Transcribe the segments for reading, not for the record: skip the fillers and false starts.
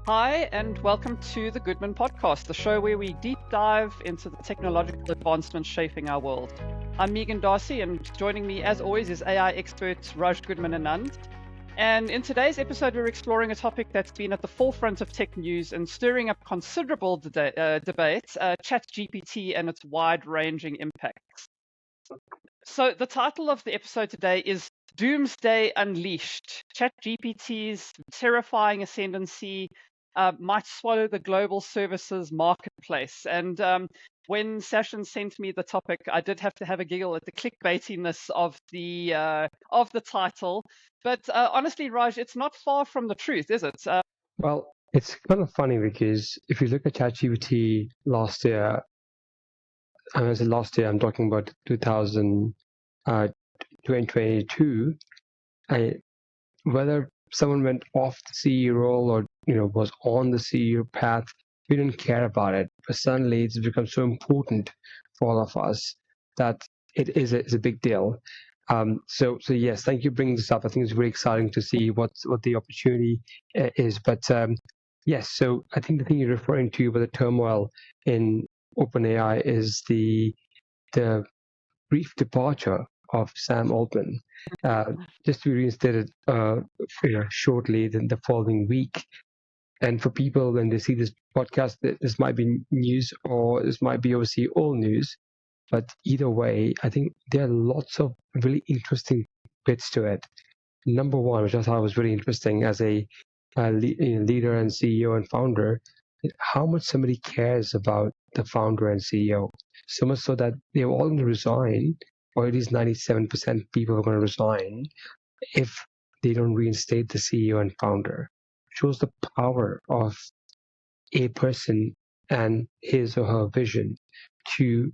Hi, and welcome to the Goodman Podcast, the show where we deep dive into the technological advancements shaping our world. I'm Megan Darcy, and joining me, as always, is AI expert Raj Goodman Anand. And in today's episode, we're exploring a topic that's been at the forefront of tech news and stirring up considerable debate, ChatGPT and its wide-ranging impacts. So the title of the episode today is Doomsday Unleashed. ChatGPT's terrifying ascendancy might swallow the global services marketplace. And when Sashin sent me the topic, I did have to have a giggle at the clickbaitiness of the title. But honestly, Raj, it's not far from the truth, is it? Well, it's kind of funny because if you look at ChatGPT last year, and when I say last year, I'm talking about 2022. Whether someone went off the CEO role or was on the CEO path, we didn't care about it. But suddenly, it's become so important for all of us that it is a big deal. So yes, thank you for bringing this up. I think it's very exciting to see what the opportunity is. But yes, so I think the thing you're referring to with the turmoil in OpenAI is the brief departure of Sam Altman, just to be reinstated shortly the following week. And for people, when they see this podcast, this might be news or this might be obviously old news. But either way, I think there are lots of really interesting bits to it. Number one, which I thought was really interesting as a leader and CEO and founder, how much somebody cares about the founder and CEO. So much so that they're all going to resign, or at least 97% people are going to resign if they don't reinstate the CEO and founder. Shows the power of a person and his or her vision to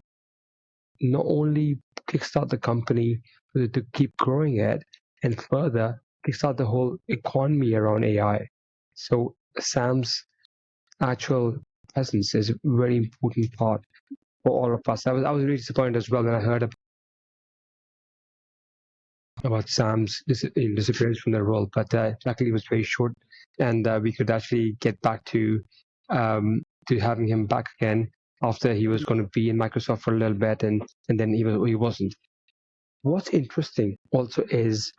not only kickstart the company, but to keep growing it and further kickstart the whole economy around AI. So Sam's actual presence is a very important part for all of us. I was really disappointed as well when I heard about Sam's disappearance from the role, but luckily it was very short, and we could actually get back to having him back again after he was going to be in Microsoft for a little bit, and then he wasn't. What's interesting also is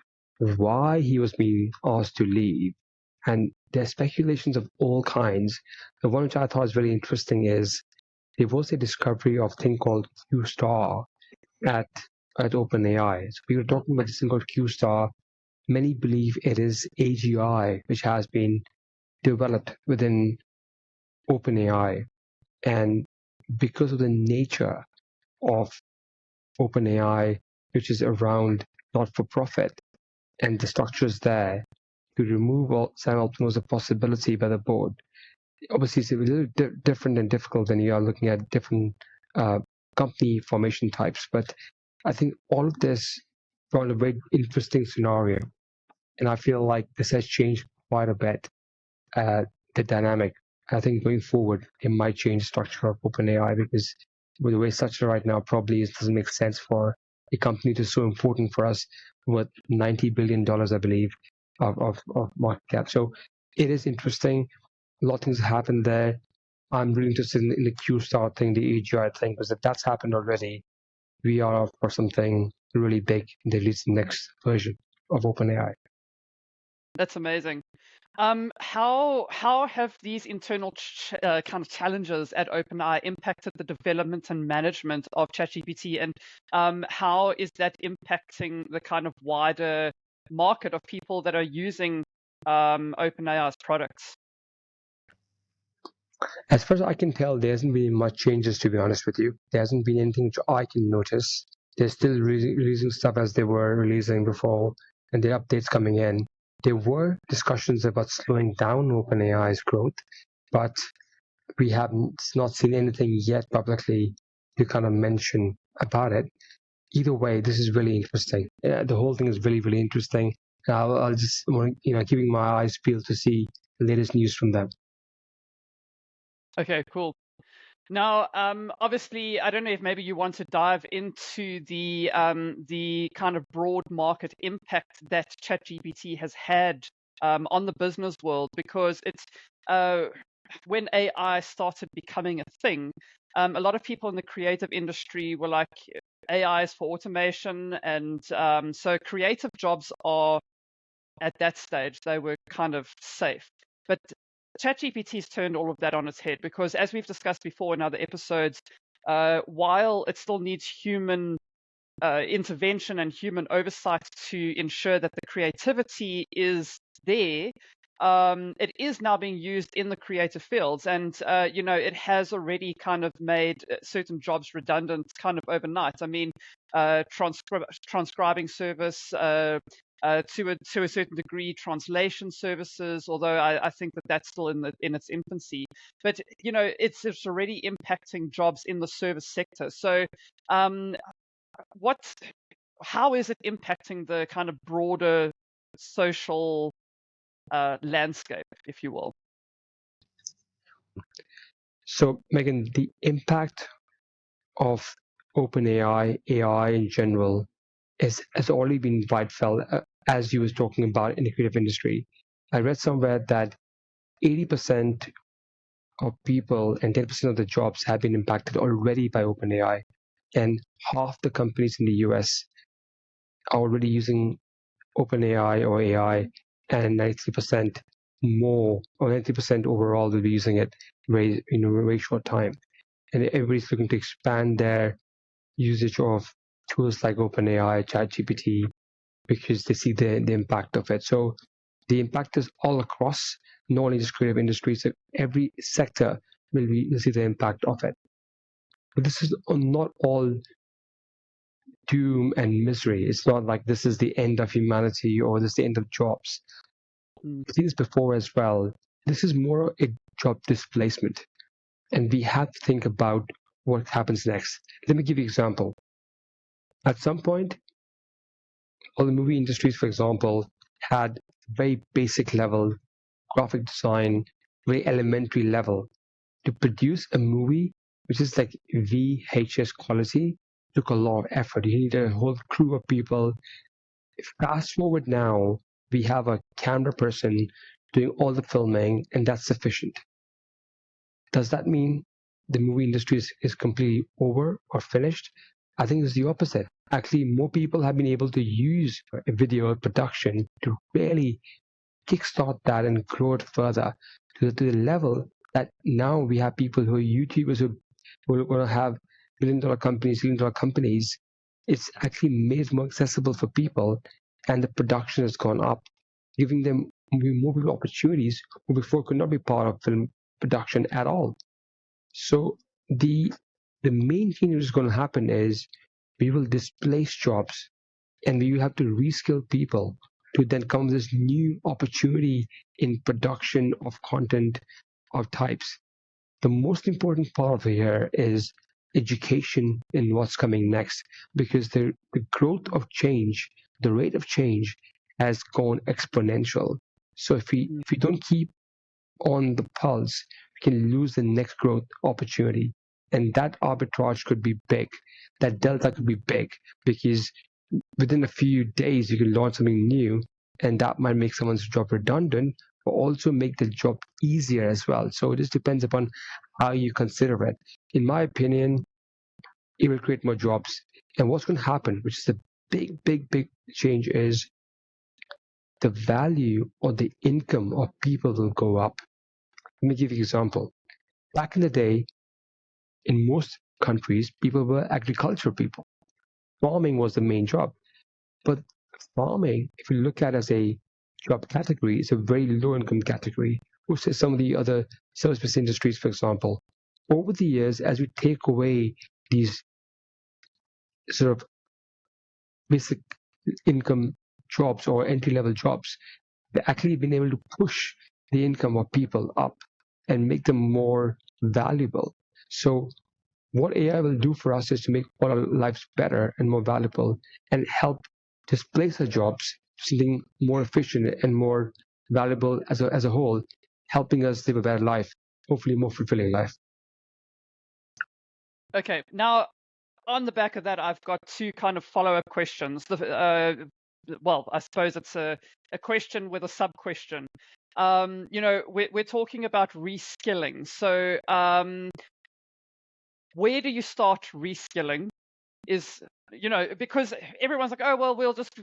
why he was being asked to leave, and there's speculations of all kinds. The one which I thought was very interesting is there was a discovery of a thing called Q star at OpenAI. So we were talking about this thing called Q star. Many believe it is AGI, which has been developed within OpenAI, and because of the nature of OpenAI, which is around not-for-profit, and the structures there, to remove all Sam Altman was a possibility by the board. Obviously, it's a little different and difficult when you are looking at different company formation types. But I think all of this brought a very interesting scenario, and I feel like this has changed quite a bit the dynamic. I think going forward, it might change the structure of OpenAI because with the way it's structured right now, probably it doesn't make sense for a company that's so important for us with $90 billion, I believe, of market cap. So it is interesting. A lot of things happen there. I'm really interested in the Q star thing, the AGI thing, because if that's happened already, we are for something really big in at least the next version of OpenAI. That's amazing. How have these internal kind of challenges at OpenAI impacted the development and management of ChatGPT, and how is that impacting the kind of wider market of people that are using OpenAI's products? As far as I can tell, there hasn't been much changes, to be honest with you. There hasn't been anything which I can notice. They're still releasing stuff as they were releasing before, and there are updates coming in. There were discussions about slowing down OpenAI's growth, but we have not seen anything yet publicly to kind of mention about it. Either way, this is really interesting. The whole thing is really, really interesting. I'll just, keeping my eyes peeled to see the latest news from them. Okay, cool. Now, obviously, I don't know if maybe you want to dive into the kind of broad market impact that ChatGPT has had on the business world, because it's when AI started becoming a thing, a lot of people in the creative industry were like, AI is for automation, and so creative jobs are at that stage they were kind of safe. But ChatGPT's turned all of that on its head, because as we've discussed before in other episodes, while it still needs human intervention and human oversight to ensure that the creativity is there, it is now being used in the creative fields, and it has already kind of made certain jobs redundant kind of overnight. I mean, transcribing service. To a certain degree, translation services, although I think that that's still in its infancy. But it's already impacting jobs in the service sector. So, what how is it impacting the kind of broader social landscape, if you will? So, Megan, the impact of OpenAI, AI in general, has already been wide felt, as you was talking about in the creative industry. I read somewhere that 80% of people and 10% of the jobs have been impacted already by OpenAI, and half the companies in the US are already using OpenAI or AI, and 90% more, or 90% overall will be using it in a very short time. And everybody's looking to expand their usage of tools like OpenAI, ChatGPT, because they see the impact of it. So the impact is all across, not only just creative industries, so every sector will see the impact of it. But this is not all doom and misery. It's not like this is the end of humanity or this is the end of jobs. Mm. I've seen this before as well. This is more a job displacement, and we have to think about what happens next. Let me give you an example. At some point, all the movie industries, for example, had very basic level graphic design, very elementary level. To produce a movie which is like VHS quality took a lot of effort. You need a whole crew of people. Fast forward now, we have a camera person doing all the filming, and that's sufficient. Does that mean the movie industry is completely over or finished? I think it's the opposite. Actually, more people have been able to use a video production to really kickstart that and grow it further to the level that now we have people who are YouTubers who are going to have billion-dollar companies. It's actually made it more accessible for people, and the production has gone up, giving them more people opportunities who before could not be part of film production at all. So the main thing that is going to happen is we will displace jobs, and we will have to reskill people to then come with this new opportunity in production of content of types. The most important part of here is education in what's coming next, because the growth of change, the rate of change has gone exponential. So if we don't keep on the pulse, we can lose the next growth opportunity. And that arbitrage could be big. That delta could be big, because within a few days you can launch something new, and that might make someone's job redundant, but also make the job easier as well. So it just depends upon how you consider it. In my opinion, it will create more jobs. And what's going to happen, which is a big change, is the value or the income of people will go up. Let me give you an example. Back in the day, in most countries, people were agricultural people. Farming was the main job. But farming, if you look at it as a job category, is a very low income category, versus some of the other service-based industries, for example. Over the years, as we take away these sort of basic income jobs or entry-level jobs, they've actually been able to push the income of people up and make them more valuable. So what AI will do for us is to make all our lives better and more valuable, and help displace our jobs, something more efficient and more valuable as a whole, helping us live a better life, hopefully more fulfilling life. Okay, now on the back of that, I've got two kind of follow-up questions. well, I suppose it's a question with a sub-question. We're talking about reskilling. So where do you start reskilling? Is because everyone's like, oh well, we'll just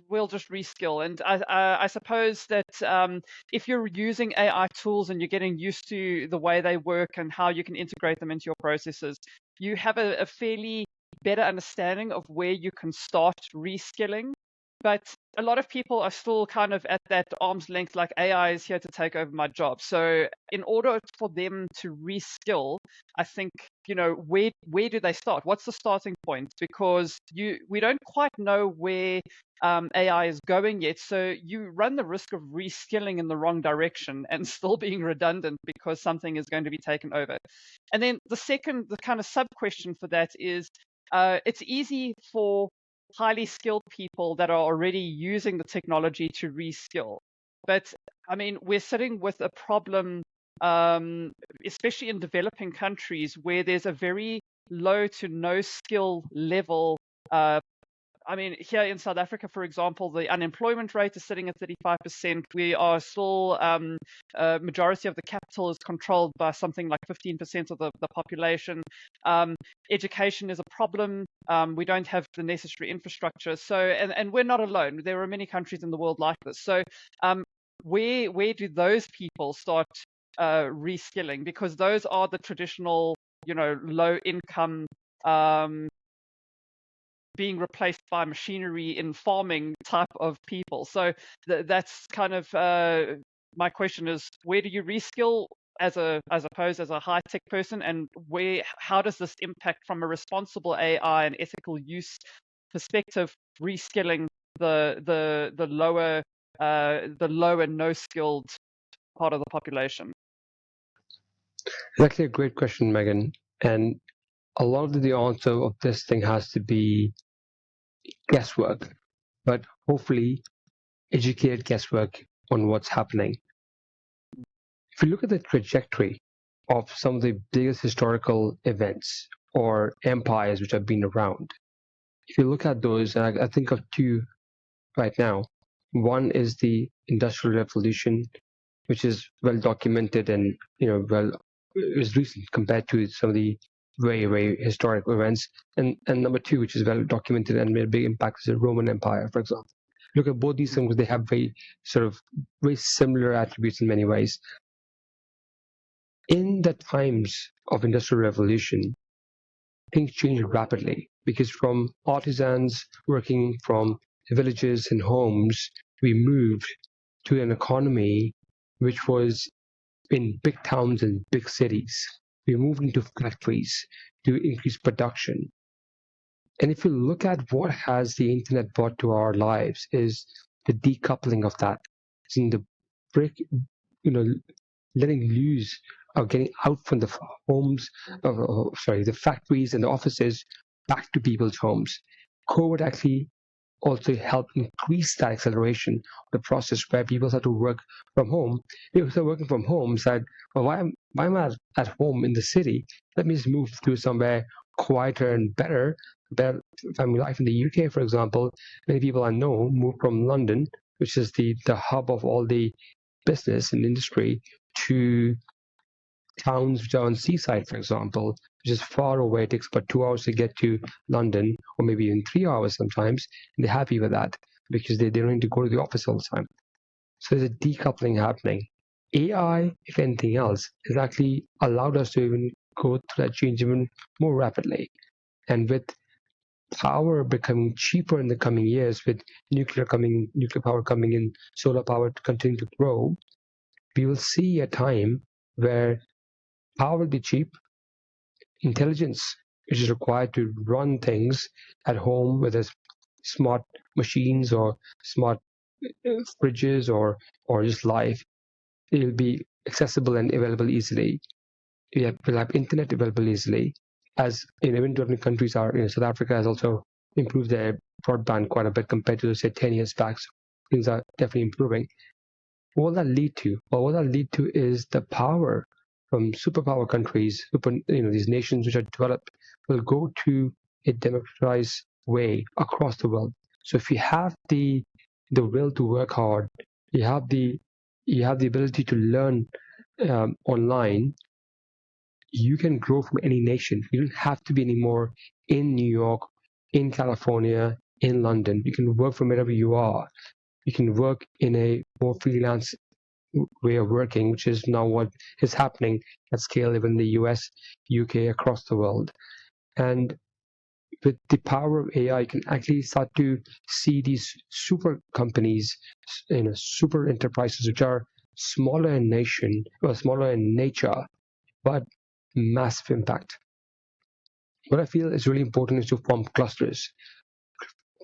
reskill. And I suppose that if you're using AI tools and you're getting used to the way they work and how you can integrate them into your processes, you have a fairly better understanding of where you can start reskilling. But a lot of people are still kind of at that arm's length, like AI is here to take over my job. So in order for them to reskill, I think, where do they start? What's the starting point? Because we don't quite know where AI is going yet. So you run the risk of reskilling in the wrong direction and still being redundant because something is going to be taken over. And then the kind of sub question for that is, it's easy for highly skilled people that are already using the technology to reskill. But I mean, we're sitting with a problem, especially in developing countries where there's a very low to no skill level. I mean, here in South Africa, for example, the unemployment rate is sitting at 35%. We are still, majority of the capital is controlled by something like 15% of the population. Education is a problem. We don't have the necessary infrastructure. So, and we're not alone. There are many countries in the world like this. So, where do those people start reskilling? Because those are the traditional, low income, being replaced by machinery in farming type of people. So that's kind of my question is, where do you reskill as opposed as a high tech person, and how does this impact from a responsible AI and ethical use perspective, reskilling the lower no skilled part of the population? It's actually a great question, Megan. And a lot of the answer of this thing has to be guesswork, but hopefully educated guesswork on what's happening. If you look at the trajectory of some of the biggest historical events or empires which have been around, if you look at those, and I think of two right now. One is the Industrial Revolution, which is well documented and is recent compared to some of the very, very historic events. And number two, which is well documented and made a big impact, is the Roman Empire, for example. Look at both these things; they have very similar attributes in many ways. In the times of Industrial Revolution, things changed rapidly because from artisans working from villages and homes, we moved to an economy which was in big towns and big cities. We moved into factories to increase production. And if you look at what has the internet brought to our lives is the decoupling of that. It's in the break, letting loose or getting out from the homes, the factories and the offices back to people's homes. COVID actually also helped increase that acceleration of the process where people start to work from home. People start working from home, said, well, why am I at home in the city? Let me just move to somewhere quieter and better family life. In the UK, for example, many people I know moved from London, which is the hub of all the business and industry, to towns which are on seaside, for example, which is far away. It takes about 2 hours to get to London, or maybe even 3 hours sometimes, and they're happy with that because they don't need to go to the office all the time. So there's a decoupling happening. AI, if anything else, has actually allowed us to even go through that change even more rapidly. And with power becoming cheaper in the coming years, with nuclear power coming in, solar power to continue to grow, we will see a time where power will be cheap, intelligence which is required to run things at home, whether it's smart machines or smart fridges or just life, it will be accessible and available easily. We'll have internet available easily. As even developing countries are, South Africa has also improved their broadband quite a bit compared to, say, 10 years back. So things are definitely improving. What will that lead to? Well, what that lead to is the power from superpower countries, these nations which are developed, will go to a democratized way across the world. So if you have the the will to work hard, you have the ability to learn online, you can grow from any nation. You don't have to be anymore in New York, in California, in London. You can work from wherever you are. You can work in a more freelance way of working, which is now what is happening at scale even in the US, UK, across the world. And with the power of AI, you can actually start to see these super companies, super enterprises, which are smaller in nation or smaller in nature, but massive impact. What I feel is really important is to form clusters.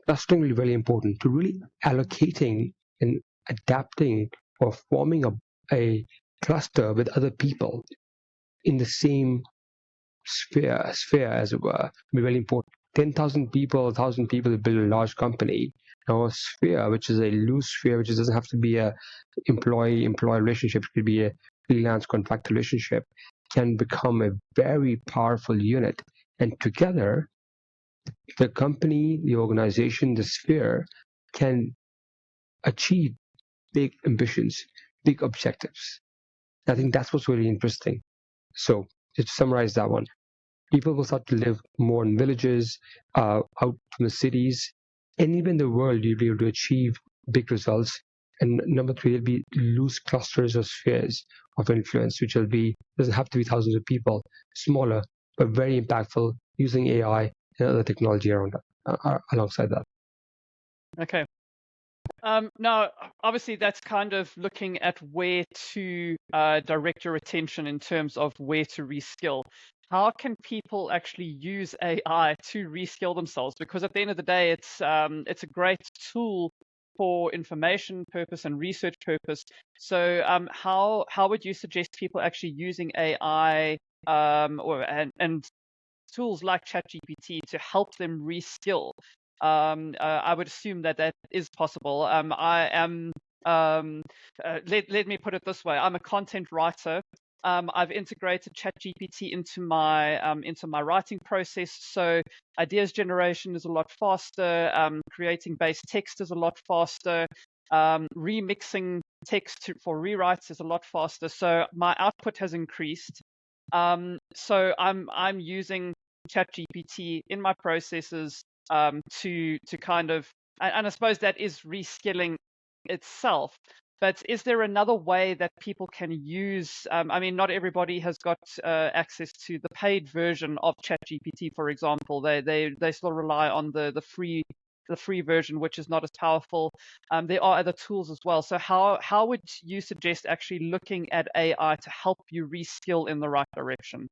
Clustering is really important to really allocating and adapting or forming a cluster with other people in the same sphere as it were, be really important. 10,000 people, 1,000 people to build a large company. Now, a sphere, which is a loose sphere, which doesn't have to be a employee-employee relationship, it could be a freelance contract relationship, can become a very powerful unit. And together, the company, the organization, the sphere can achieve big ambitions, big objectives. I think that's what's really interesting. So, just to summarize that one, people will start to live more in villages, out from the cities, and even in the world, you'll be able to achieve big results. And number three, there'll be loose clusters or spheres of influence, which doesn't have to be thousands of people, smaller, but very impactful, using AI and other technology alongside that. Okay. Now, obviously, that's kind of looking at where to direct your attention in terms of where to reskill. How can people actually use AI to reskill themselves? Because at the end of the day, it's a great tool for information purpose and research purpose. So, how would you suggest people actually using AI and tools like ChatGPT to help them reskill? I would assume that that is possible. Let me put it this way. I'm a content writer. I've integrated ChatGPT into my writing process, so ideas generation is a lot faster. Creating base text is a lot faster. Remixing text for rewrites is a lot faster. So my output has increased. So I'm using ChatGPT in my processes to kind of, and I suppose that is reskilling itself. But is there another way that people can use? I mean, not everybody has got access to the paid version of ChatGPT, for example. They still rely on the free version, which is not as powerful. There are other tools as well. So how would you suggest actually looking at AI to help you reskill in the right direction?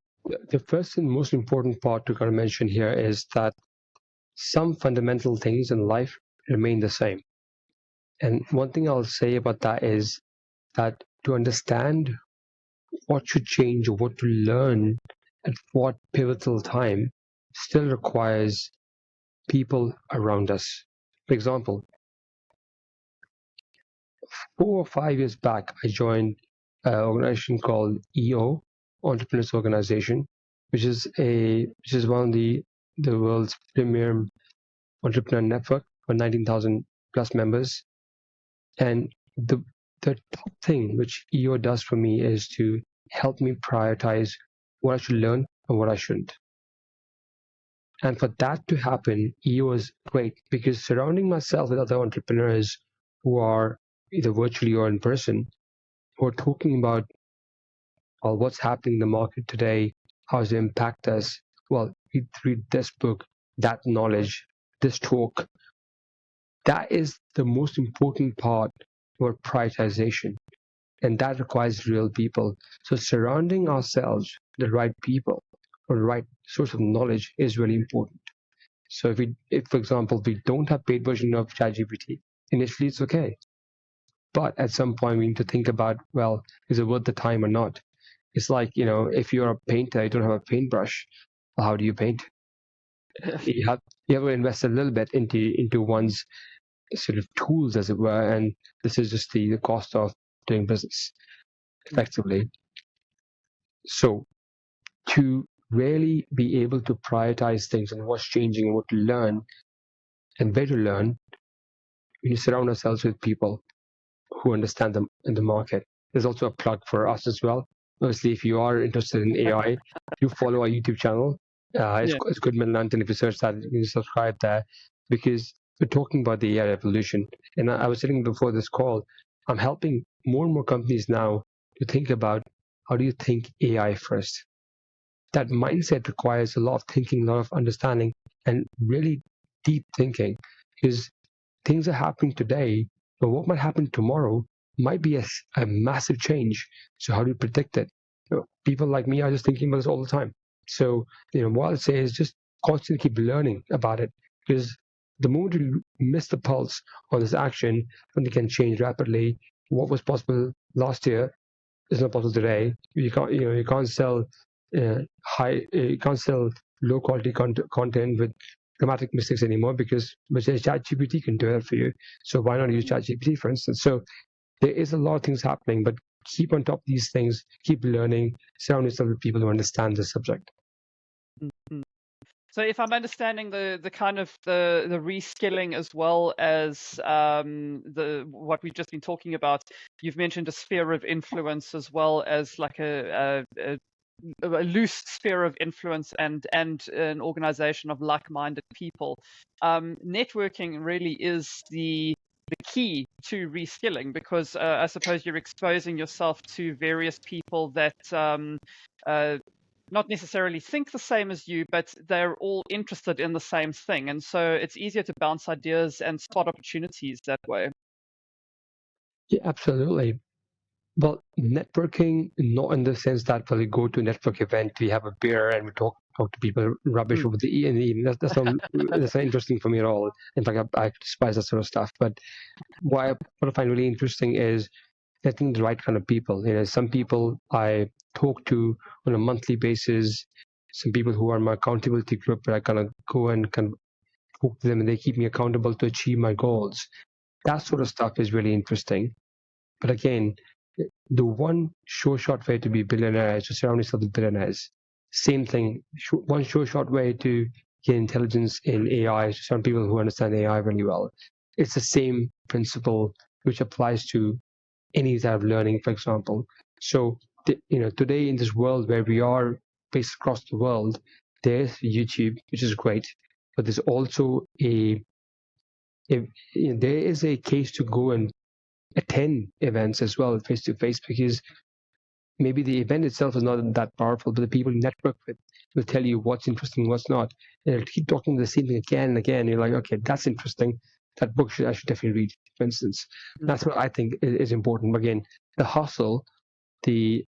The first and most important part to kind of mention here is that some fundamental things in life remain the same. And one thing I'll say about that is that to understand what should change or what to learn at what pivotal time still requires people around us. For example, 4 or 5 years back, I joined an organization called EO, Entrepreneurs Organization, which is one of the world's premier entrepreneur network with 19,000 plus members. And the top thing which EO does for me is to help me prioritize what I should learn and what I shouldn't. And for that to happen, EO is great because surrounding myself with other entrepreneurs who are either virtually or in person, who are talking about what's happening in the market today, how does it impact us? Well, read this book, that knowledge, this talk. That is the most important part for prioritization. And that requires real people. So surrounding ourselves with the right people or the right source of knowledge is really important. So if for example, we don't have paid version of ChatGPT, initially it's okay. But at some point we need to think about, well, is it worth the time or not? It's like, if you're a painter, you don't have a paintbrush, how do you paint? You have to invest a little bit into one's sort of tools, as it were, and this is just the cost of doing business effectively. So to really be able to prioritize things and what's changing and what to learn and where to learn, we surround ourselves with people who understand them in the market. There's also a plug for us as well. Obviously, if you are interested in AI, you follow our YouTube channel. It's Goodman Lantern. If you search that, you can subscribe there, because we're talking about the AI revolution. And I was saying before this call, I'm helping more and more companies now to think about, how do you think AI first? That mindset requires a lot of thinking, a lot of understanding, and really deep thinking, because things are happening today, but what might happen tomorrow might be a massive change. So how do you predict it? People like me are just thinking about this all the time. So what I'd say is just constantly keep learning about it, because the moment you miss the pulse on this action, something can change rapidly. What was possible last year is not possible today. You can't sell you can't sell low quality content with grammatic mistakes anymore, because ChatGPT can do that for you. So why not use ChatGPT, for instance? So there is a lot of things happening, but keep on top of these things, keep learning, surround yourself with people who understand the subject. Mm-hmm. So if I'm understanding the kind of the reskilling as well as what we've just been talking about, you've mentioned a sphere of influence as well as like a loose sphere of influence and an organization of like-minded people. Networking really is the key to reskilling, because I suppose you're exposing yourself to various people that not necessarily think the same as you, but they're all interested in the same thing. And so it's easier to bounce ideas and spot opportunities that way. Yeah, absolutely. Well, networking, not in the sense that we go to a network event, we have a beer and we talk to people rubbish over the evening. That's not interesting for me at all. In fact, I despise that sort of stuff. But what I find really interesting is getting the right kind of people. Some people I talk to on a monthly basis, some people who are my accountability group, where I kind of go and kind of talk to them, and they keep me accountable to achieve my goals. That sort of stuff is really interesting. But again, the one sure shot way to be a billionaire is to surround yourself with billionaires. Same thing, one sure shot way to get intelligence in AI is to surround people who understand AI really well. It's the same principle which applies to any type of learning, for example. So, today in this world where we are based across the world, there's YouTube, which is great, but there's also there is a case to go and attend events as well, face to face, because maybe the event itself is not that powerful, but the people you network with will tell you what's interesting, what's not. And they'll keep talking the same thing again and again. You're like, okay, that's interesting. That book I should definitely read, for instance. That's what I think is important. But again, the hustle, the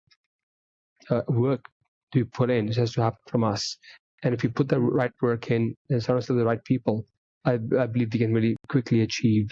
work to put in, just has to happen from us. And if you put the right work in and surround yourself with the right people, I believe we can really quickly achieve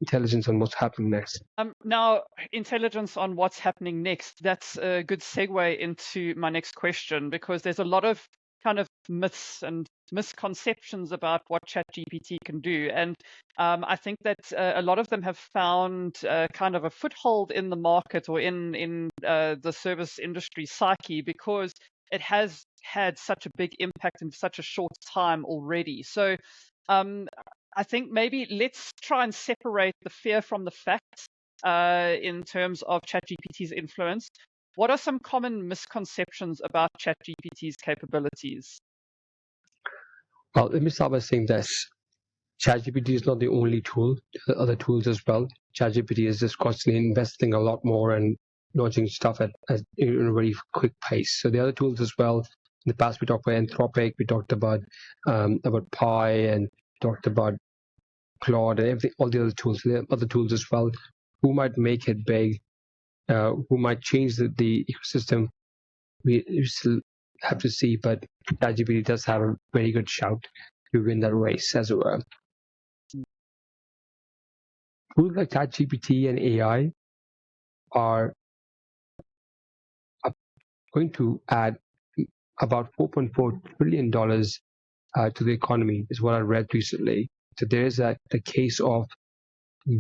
intelligence on what's happening next. Now, intelligence on what's happening next, that's a good segue into my next question, because there's a lot of kind of myths and misconceptions about what ChatGPT can do. And I think that a lot of them have found kind of a foothold in the market or in the service industry psyche, because it has had such a big impact in such a short time already. So I think maybe let's try and separate the fear from the facts in terms of ChatGPT's influence. What are some common misconceptions about ChatGPT's capabilities? Well, let me start by saying this. ChatGPT is not the only tool. There are other tools as well. ChatGPT is just constantly investing a lot more and launching stuff at a very quick pace. So the other tools as well. In the past, we talked about Anthropic, we talked about Pi, and talked about Claude, and everything, all the other tools. There are other tools as well. Who might make it big? Who might change the ecosystem? We still have to see, but ChatGPT does have a very good shout to win that race, as it were. Tools like ChatGPT and AI are going to add about $4.4 trillion to the economy, is what I read recently. So there is the case of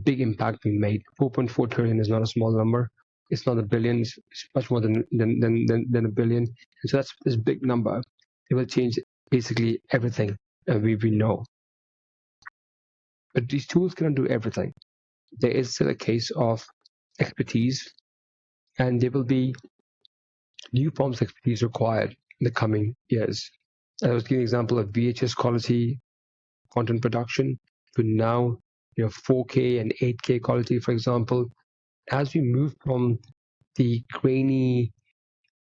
big impact being made. 4.4 trillion is not a small number. It's not a billion. It's much more than a billion. And so that's this big number. It will change basically everything we know. But these tools cannot do everything. There is still a case of expertise, and there will be new forms of expertise required in the coming years. I was giving an example of VHS quality content production to now 4K and 8K quality, for example. As we move from the grainy,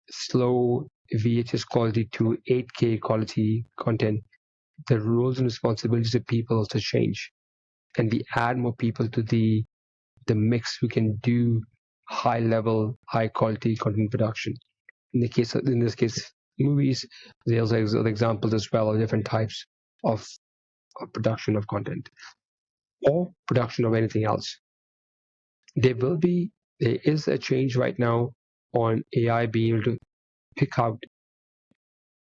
slow VHS quality to 8K quality content, the roles and responsibilities of people also change. And we add more people to the mix who can do high level, high quality content production. In this case, movies, there's other examples as well of different types of production of content or production of anything else. There is a change right now on AI being able to pick out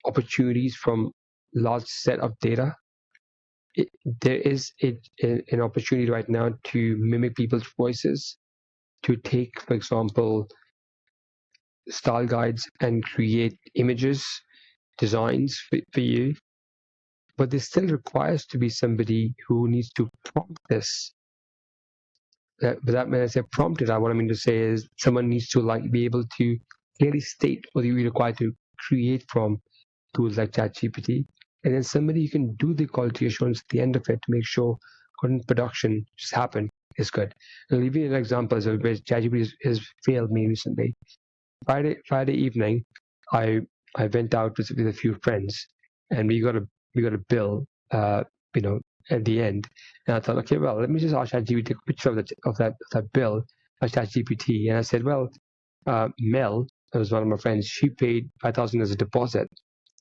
opportunities from large set of data. There is an opportunity right now to mimic people's voices, to take, for example, style guides and create images, designs for you. But there still requires to be somebody who needs to prompt this. But that when I say prompted, what I mean to say is someone needs to be able to clearly state what you require to create from tools like ChatGPT, and then somebody who can do the quality assurance at the end of it to make sure content production just happen is good. I'll give you an example where ChatGPT has failed me recently. Friday evening, I went out with a few friends, and we got a bill, at the end. And I thought, okay, well, let me just ask ChatGPT to take a picture of that bill by ChatGPT. And I said, well, Mel, that was one of my friends, she paid $5,000 as a deposit.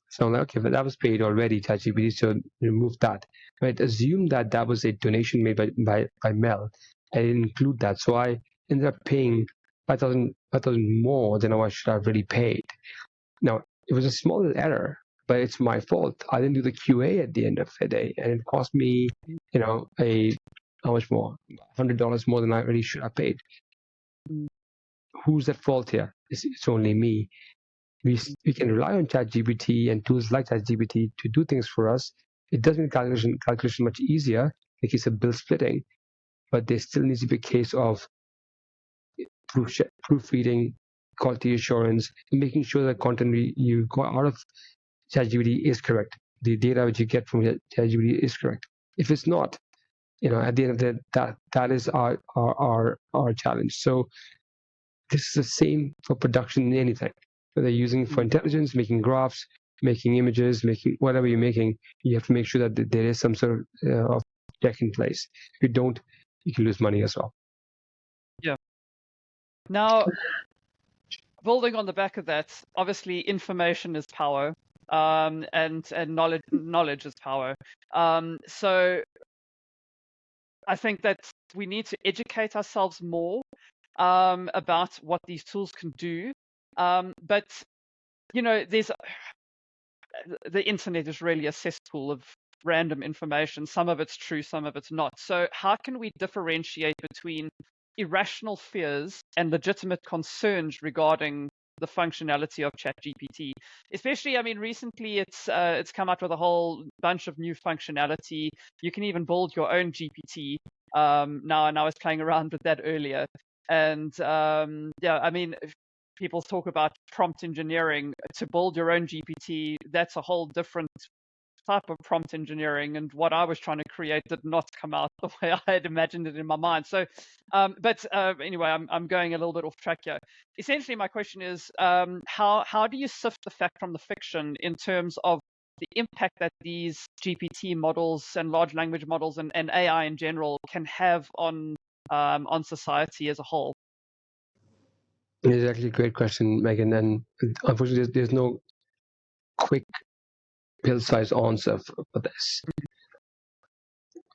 So I'm like, okay, but that was paid already, ChatGPT, so remove that. Right? Assume that was a donation made by Mel. I didn't include that. So I ended up paying 5,000 more than I should have really paid. Now, it was a small error, but it's my fault. I didn't do the QA at the end of the day, and it cost me, how much more? $100 more than I really should have paid. Who's at fault here? It's only me. We can rely on ChatGPT and tools like ChatGPT to do things for us. It does make calculation much easier in the case of bill splitting, but there still needs to be a case of proofreading, quality assurance, and making sure that content you go out of ChatGPT is correct. The data which you get from ChatGPT is correct. If it's not, at the end of the day, that is our challenge. So this is the same for production in anything. So they're using it for intelligence, making graphs, making images, making whatever you're making. You have to make sure that there is some sort of check in place. If you don't, you can lose money as well. Yeah. Now, building on the back of that, obviously information is power, and knowledge is power. So I think that we need to educate ourselves more about what these tools can do. But there's the internet is really a cesspool of random information. Some of it's true, some of it's not. So how can we differentiate between irrational fears and legitimate concerns regarding the functionality of ChatGPT? Especially, I mean, recently it's come out with a whole bunch of new functionality. You can even build your own GPT now, and I was playing around with that earlier. And yeah, I mean, people talk about prompt engineering to build your own GPT. That's a whole different type of prompt engineering, and what I was trying to create did not come out the way I had imagined it in my mind. So, anyway, I'm going a little bit off track here. Essentially, my question is, how do you sift the fact from the fiction in terms of the impact that these GPT models and large language models and AI in general can have on society as a whole? It's actually a great question, Megan. And unfortunately, there's no quick pill-sized answer for this.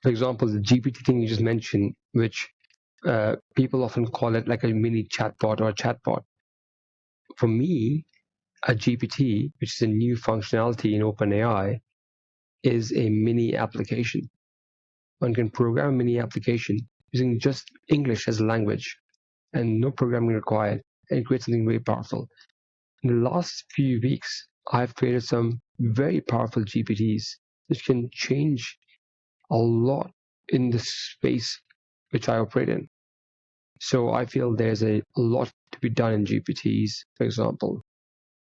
For example, the GPT thing you just mentioned, which people often call it like a mini chatbot or a chatbot. For me, a GPT, which is a new functionality in OpenAI, is a mini application. One can program a mini application using just English as a language and no programming required, and create something very powerful. In the last few weeks, I've created some very powerful GPTs which can change a lot in the space which I operate in. So I feel there's a lot to be done in GPTs, for example.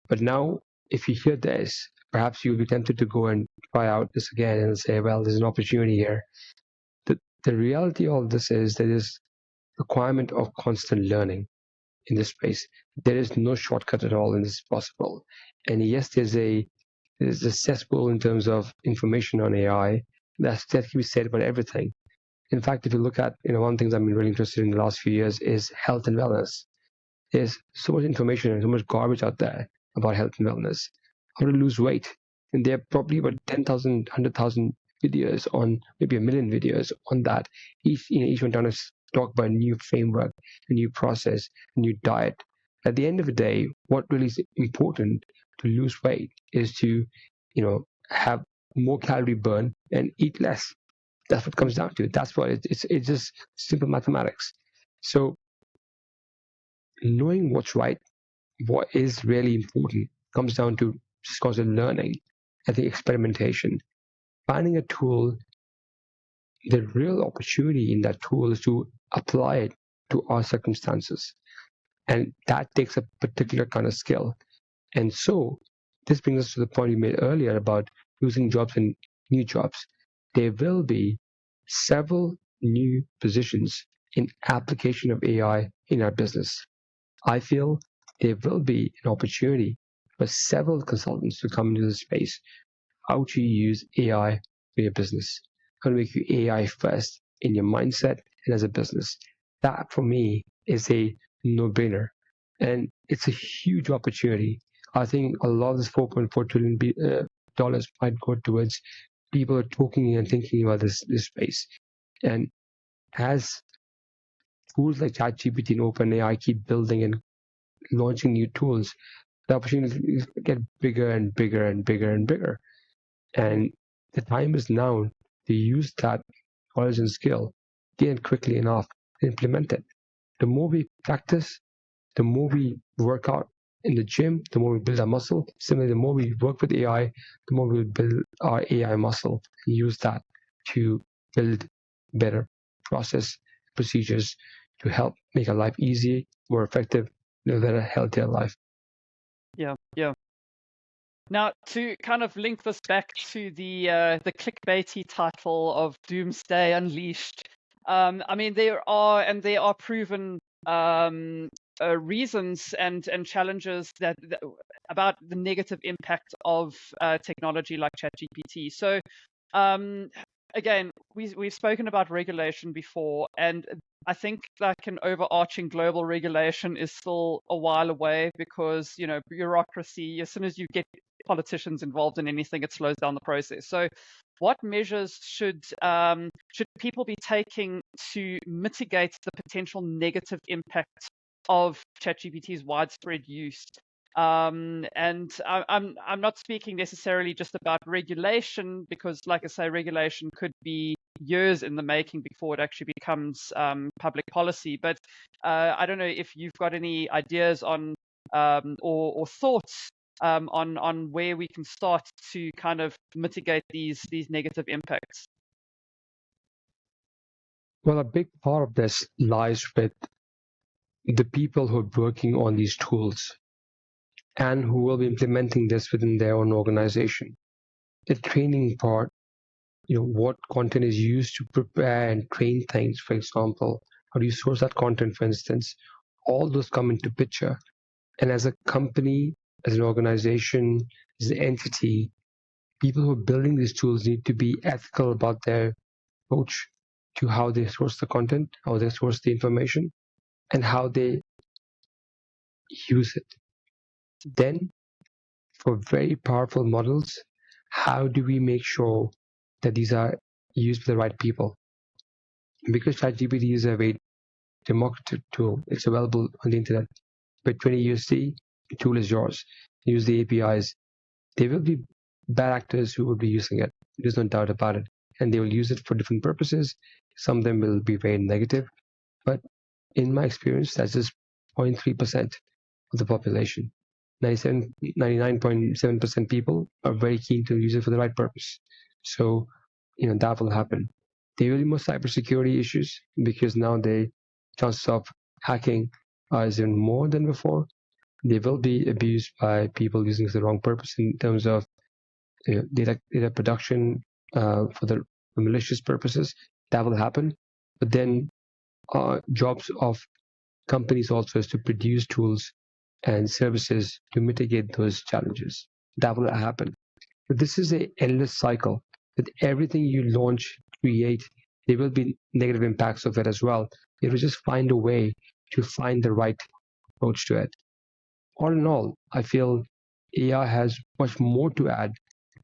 But now, if you hear this, perhaps you'll be tempted to go and try out this again and say, well, there's an opportunity here. The reality of this is there is requirement of constant learning in this space. There is no shortcut at all in this possible. And yes, there's a cesspool in terms of information on AI that can be said about everything. In fact, if you look at, one of the things I've been really interested in the last few years is health and wellness. There's so much information and so much garbage out there about health and wellness, how to lose weight. And there are probably about 10,000, 100,000 videos on, maybe a million videos on that. Each one trying to talk about a new framework, a new process, a new diet. At the end of the day, what really is important to lose weight is to, have more calorie burn and eat less. That's what it comes down to. That's what it's just simple mathematics. So knowing what's right, what is really important, comes down to just constant learning and the experimentation. Finding a tool, the real opportunity in that tool is to apply it to our circumstances. And that takes a particular kind of skill. And so this brings us to the point you made earlier about losing jobs and new jobs. There will be several new positions in application of AI in our business. I feel there will be an opportunity for several consultants to come into the space. How to use AI for your business? How to make you AI first in your mindset and as a business? That for me is a no-brainer, and it's a huge opportunity. I think a lot of this $4.4 trillion dollars might go towards people talking and thinking about this space. And as tools like ChatGPT and OpenAI keep building and launching new tools, the opportunities get bigger and bigger and bigger and bigger. And the time is now to use that knowledge and skill, gain quickly enough, and implement it. The more we practice, the more we work out in the gym, the more we build our muscle. Similarly, the more we work with AI, the more we build our AI muscle and use that to build better process procedures to help make our life easier, more effective, live a better, healthier life. Yeah. Now, to kind of link this back to the clickbaity title of Doomsday Unleashed, I mean, there are proven reasons and challenges that about the negative impact of technology like ChatGPT. So, again, we've spoken about regulation before, and I think like an overarching global regulation is still a while away because, bureaucracy, as soon as you get politicians involved in anything, it slows down the process. So what measures should people be taking to mitigate the potential negative impact of ChatGPT's widespread use? And I'm not speaking necessarily just about regulation, because, like I say, regulation could be years in the making before it actually becomes public policy. But I don't know if you've got any ideas on or thoughts on where we can start to kind of mitigate these negative impacts. Well, a big part of this lies with the people who are working on these tools and who will be implementing this within their own organization. The training part, what content is used to prepare and train things, for example, how do you source that content, for instance, all those come into picture. And as a company, as an organization, as an entity, people who are building these tools need to be ethical about their approach to how they source the content, how they source the information, and how they use it. Then, for very powerful models, how do we make sure that these are used by the right people? Because ChatGPT is a very democratic tool, it's available on the internet. With 20 USD, the tool is yours. Use the APIs. There will be bad actors who will be using it. There's no doubt about it. And they will use it for different purposes. Some of them will be very negative. But in my experience, that's just 0.3% of the population. 99.7% people are very keen to use it for the right purpose. So, that will happen. There will be more cybersecurity issues because now the chances of hacking is even more than before. They will be abused by people using it for the wrong purpose in terms of data production for the malicious purposes. That will happen. But then jobs of companies also is to produce tools and services to mitigate those challenges. That will happen. But this is an endless cycle. With everything you launch, create, there will be negative impacts of it as well. You will just find a way to find the right approach to it. All in all, I feel AI has much more to add,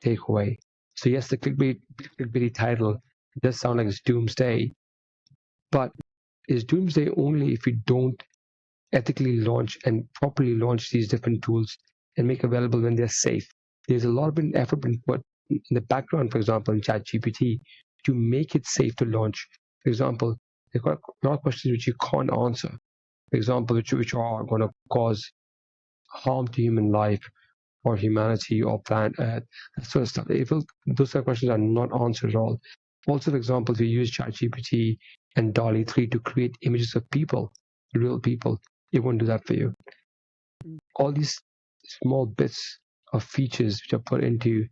take away. So yes, the clickbaity title does sound like it's doomsday, but is doomsday only if we don't ethically launch and properly launch these different tools and make available when they're safe. There's a lot of effort been put in the background, for example, in ChatGPT, to make it safe to launch. For example, there are a lot of questions which you can't answer. For example, which are going to cause harm to human life or humanity or planet Earth, that sort of stuff. Those sort of questions are not answered at all. Also, for example, if you use ChatGPT and DALL-E 3 to create images of people, real people, it won't do that for you. All these small bits of features which are put into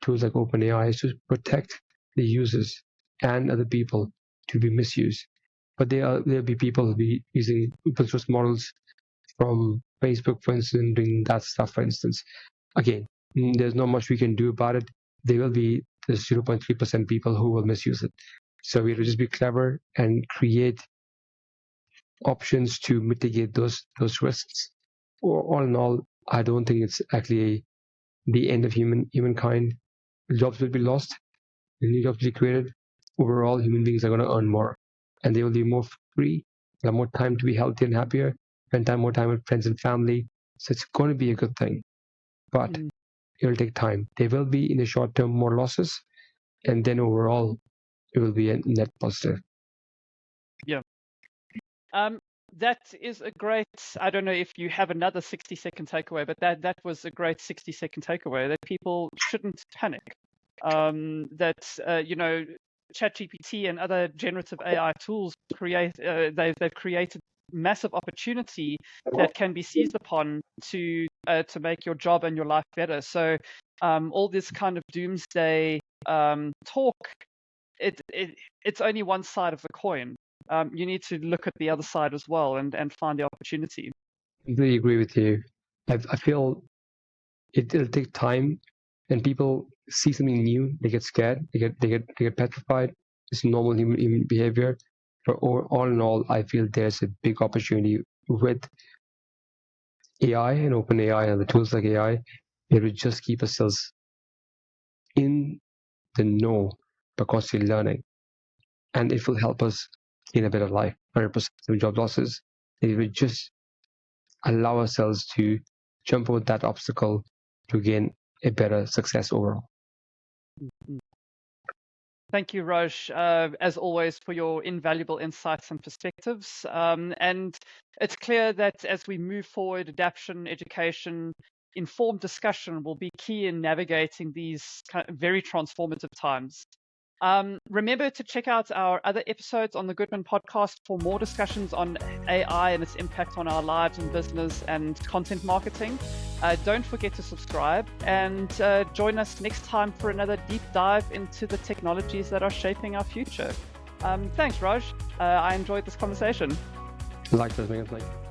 tools like OpenAI is to protect the users and other people to be misused. But there'll be people who'll be using open source models from Facebook, for instance, doing that stuff, for instance. Again, there's not much we can do about it. There will be the 0.3% people who will misuse it. So we have to just be clever and create options to mitigate those risks. All in all, I don't think it's actually the end of humankind. Jobs will be lost, new jobs will be created. Overall, human beings are going to earn more, and they will be more free. They have more time to be healthy and happier. Spend more time with friends and family. So it's going to be a good thing, but it will take time. There will be in the short term more losses, and then overall, it will be a net positive. Yeah. That is a great, I don't know if you have another 60-second takeaway, but that was a great 60-second takeaway, that people shouldn't panic. That, ChatGPT and other generative AI tools they've created massive opportunity that can be seized upon to make your job and your life better. So all this kind of doomsday talk, it's only one side of the coin. You need to look at the other side as well and find the opportunity. I completely agree with you. I feel it'll take time, and people see something new, they get scared, they get petrified. It's normal human behavior. But all in all, I feel there's a big opportunity with AI and OpenAI and the tools like AI. It will just keep ourselves in the know, but constantly learning, and it will help us in a better life. 100% of job losses. It will just allow ourselves to jump over that obstacle to gain a better success overall. Thank you, Raj, as always, for your invaluable insights and perspectives. And it's clear that as we move forward, adaptation, education, informed discussion will be key in navigating these very transformative times. Remember to check out our other episodes on the Goodman podcast for more discussions on AI and its impact on our lives and business and content marketing. Don't forget to subscribe and join us next time for another deep dive into the technologies that are shaping our future. Thanks, Raj. I enjoyed this conversation. Likewise, Megan.